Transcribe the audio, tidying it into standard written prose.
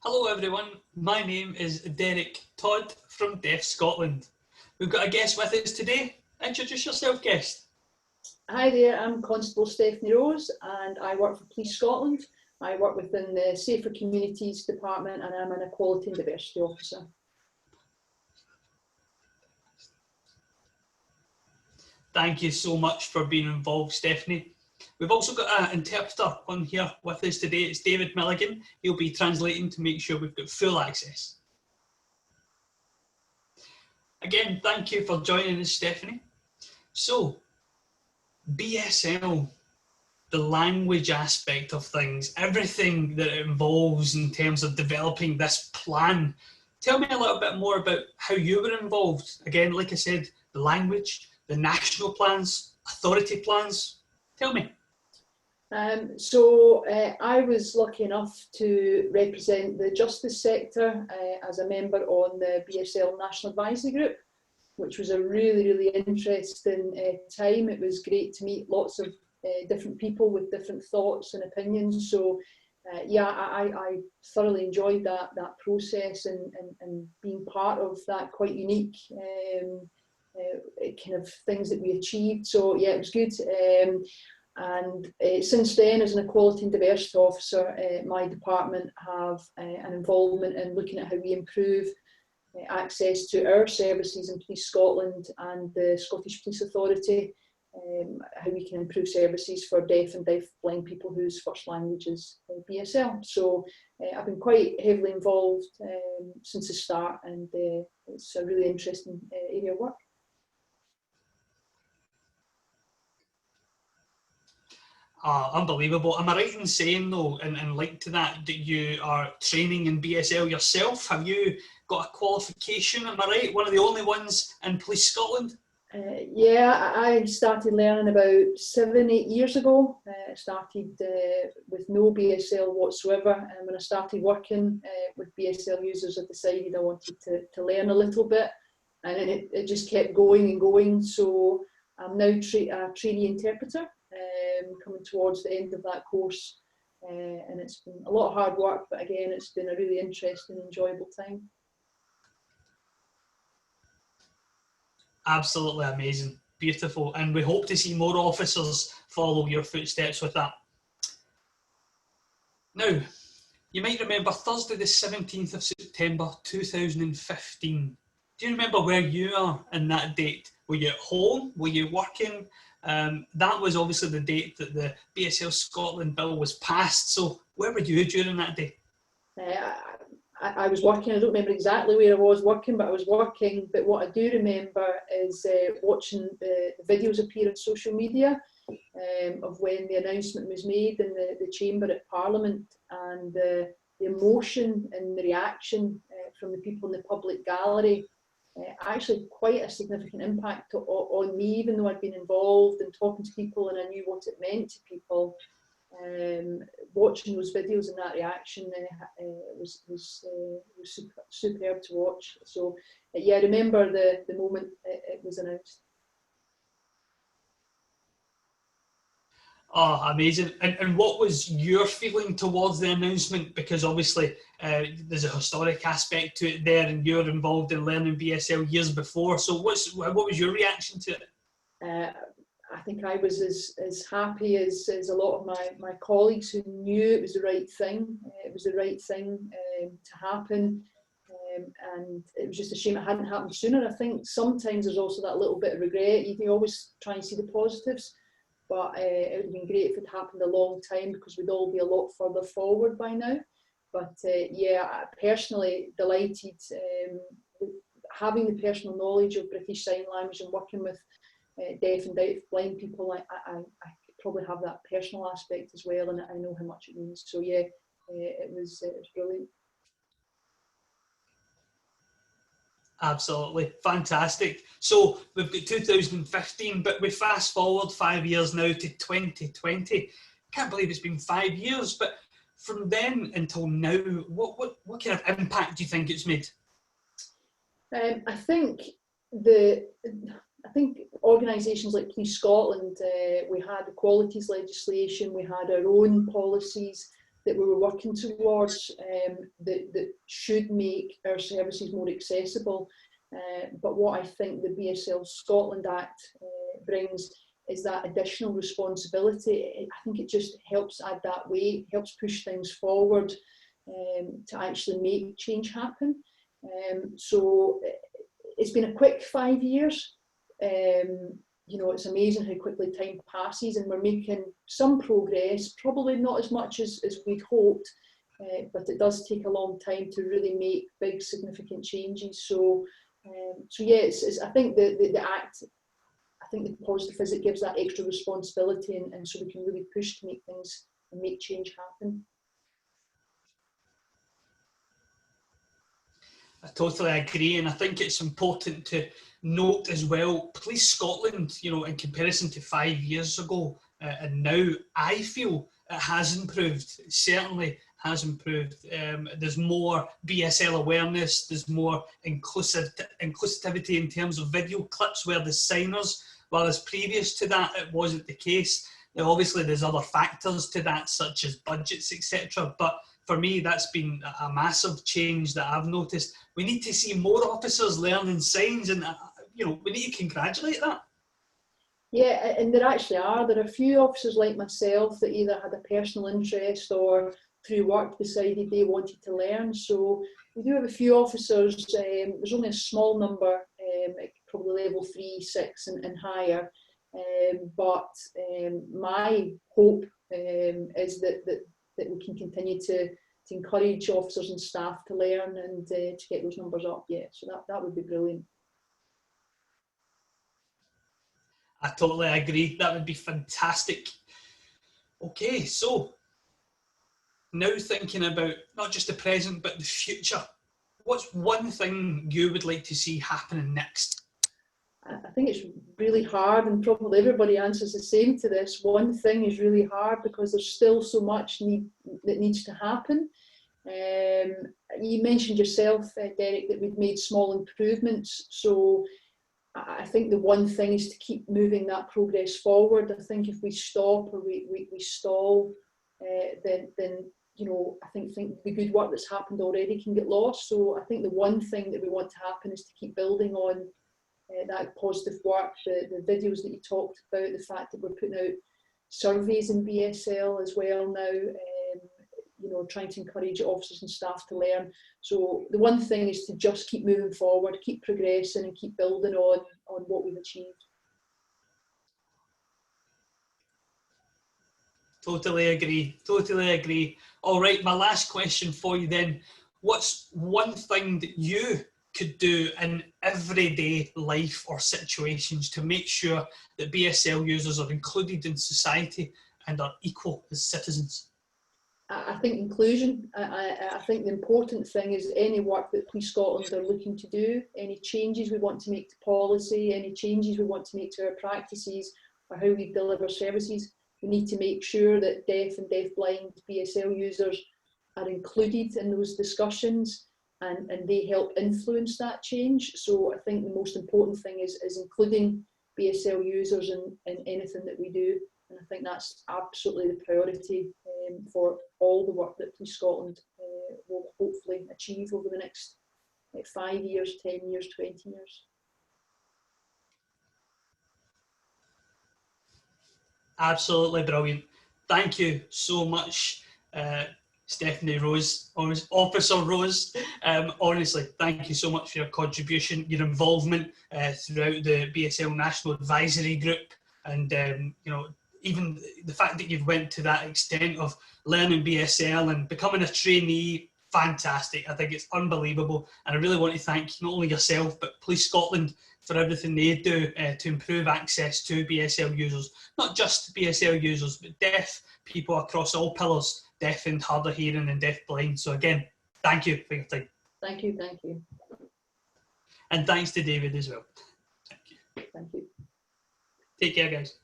Hello everyone, my name is Derek Todd from Deaf Scotland. We've got a guest with us today. Introduce yourself, guest. Hi there, I'm Constable Stephanie Rose and I work for Police Scotland. I work within the Safer Communities Department and I'm an Equality and Diversity Officer. Thank you so much for being involved, Stephanie. We've also got an interpreter on here with us today. It's David Milligan. He'll be translating to make sure we've got full access. Again, thank you for joining us, Stephanie. So, BSL, the language aspect of things, everything that it involves in terms of developing this plan. Tell me a little bit more about how you were involved. Again, like I said, the language, the national plans, authority plans. Tell me. I was lucky enough to represent the justice sector as a member on the BSL National Advisory Group, which was a really interesting time. It was great to meet lots of different people with different thoughts and opinions. So I thoroughly enjoyed that process and being part of that quite unique kind of things that we achieved. So yeah, it was good. Since then, as an Equality and Diversity Officer, my department have an involvement in looking at how we improve access to our services in Police Scotland and the Scottish Police Authority, how we can improve services for deaf and deaf-blind people whose first language is BSL. So I've been quite heavily involved since the start, and it's a really interesting area of work. Unbelievable. Am I right in saying, though, and linked to that you are training in BSL yourself? Have you got a qualification? Am I right? One of the only ones in Police Scotland? Yeah, I started learning about 7-8 years ago. I started with no BSL whatsoever, and when I started working with BSL users, I decided I wanted to learn a little bit, and then it just kept going and going. So I'm now a trainee interpreter, coming towards the end of that course, and it's been a lot of hard work, but again, it's been a really interesting, enjoyable time. Absolutely amazing, beautiful, and we hope to see more officers follow your footsteps with that. Now, you might remember Thursday the 17th of September 2015. Do you remember where you are in that date? Were you at home? Were you working? That was obviously the date that the BSL Scotland bill was passed. So where were you during that day? I was working. I don't remember exactly where I was working, but I was working. But what I do remember is watching the videos appear on social media of when the announcement was made in the chamber at Parliament, and the emotion and the reaction from the people in the public gallery. Actually quite a significant impact on me, even though I'd been involved in talking to people and I knew what it meant to people. Watching those videos and that reaction was superb to watch. So yeah, I remember the moment it was announced. Oh, amazing. And what was your feeling towards the announcement? Because obviously there's a historic aspect to it there, and you're involved in learning BSL years before. So what was your reaction to it? I think I was as happy as a lot of my colleagues who knew it was the right thing. It was the right thing to happen. And it was just a shame it hadn't happened sooner. I think sometimes there's also that little bit of regret. You can always try and see the positives. But it would have been great if it happened a long time, because we'd all be a lot further forward by now. But yeah, personally delighted. Having the personal knowledge of British Sign Language and working with deaf and deaf-blind people, I probably have that personal aspect as well, and I know how much it means. So yeah, it was brilliant. Absolutely fantastic. So we've got 2015, but we fast forward 5 years now to 2020. Can't believe it's been 5 years, but from then until now, what kind of impact do you think it's made? I think organisations like Police Scotland, we had equalities legislation, we had our own policies, that we were working towards that should make our services more accessible. But what I think the BSL Scotland Act brings is that additional responsibility. I think it just helps add that weight, helps push things forward to actually make change happen. So it's been a quick 5 years. You know, it's amazing how quickly time passes, and we're making some progress, probably not as much as we'd hoped, but it does take a long time to really make big, significant changes. So yeah, I think the Act, I think the positive is it gives that extra responsibility, and so we can really push to make things and make change happen. I totally agree, and I think it's important to note as well, Police Scotland, you know, in comparison to 5 years ago and now, I feel it has improved. It certainly has improved. There's more BSL awareness, there's more inclusivity in terms of video clips where the signers, whereas previous to that it wasn't the case. Now obviously there's other factors to that, such as budgets, etc., but for me, that's been a massive change that I've noticed. We need to see more officers learning signs, and you know, we need to congratulate that. Yeah, and there actually are. There are a few officers like myself that either had a personal interest or through work decided they wanted to learn. So we do have a few officers. There's only a small number, probably level 3, 6 and higher. But my hope is that we can continue to encourage officers and staff to learn and to get those numbers up. Yeah, so that would be brilliant. I totally agree. That would be fantastic. Okay, so now thinking about not just the present but the future, what's one thing you would like to see happening next? I think it's really hard, and probably everybody answers the same to this. One thing is really hard because there's still so much that needs to happen. You mentioned yourself, Derek, that we've made small improvements. So I think the one thing is to keep moving that progress forward. I think if we stop or we stall, then you know, I think the good work that's happened already can get lost. So I think the one thing that we want to happen is to keep building on that positive work, the videos that you talked about, the fact that we're putting out surveys in BSL as well now, you know, trying to encourage officers and staff to learn. So the one thing is to just keep moving forward, keep progressing and keep building on what we've achieved. Totally agree, totally agree. All right, my last question for you then. What's one thing that you could do in everyday life or situations to make sure that BSL users are included in society and are equal as citizens? I think inclusion. I think the important thing is any work that Police Scotland are looking to do, any changes we want to make to policy, any changes we want to make to our practices or how we deliver services, we need to make sure that deaf and deafblind BSL users are included in those discussions and they help influence that change. So I think the most important thing is including BSL users in anything that we do. And I think that's absolutely the priority for all the work that Police Scotland will hopefully achieve over the next 5 years, 10 years, 20 years. Absolutely brilliant. Thank you so much, Stephanie Rose, Officer Rose. Honestly, thank you so much for your contribution, your involvement throughout the BSL National Advisory Group, and you know, even the fact that you've went to that extent of learning BSL and becoming a trainee. Fantastic. I think it's unbelievable, and I really want to thank not only yourself but Police Scotland for everything they do to improve access to BSL users, not just BSL users but deaf people across all pillars, deaf and hard of hearing and deaf blind. So again, thank you for your time. Thank you, thank you. And thanks to David as well. Thank you. Thank you. Take care, guys.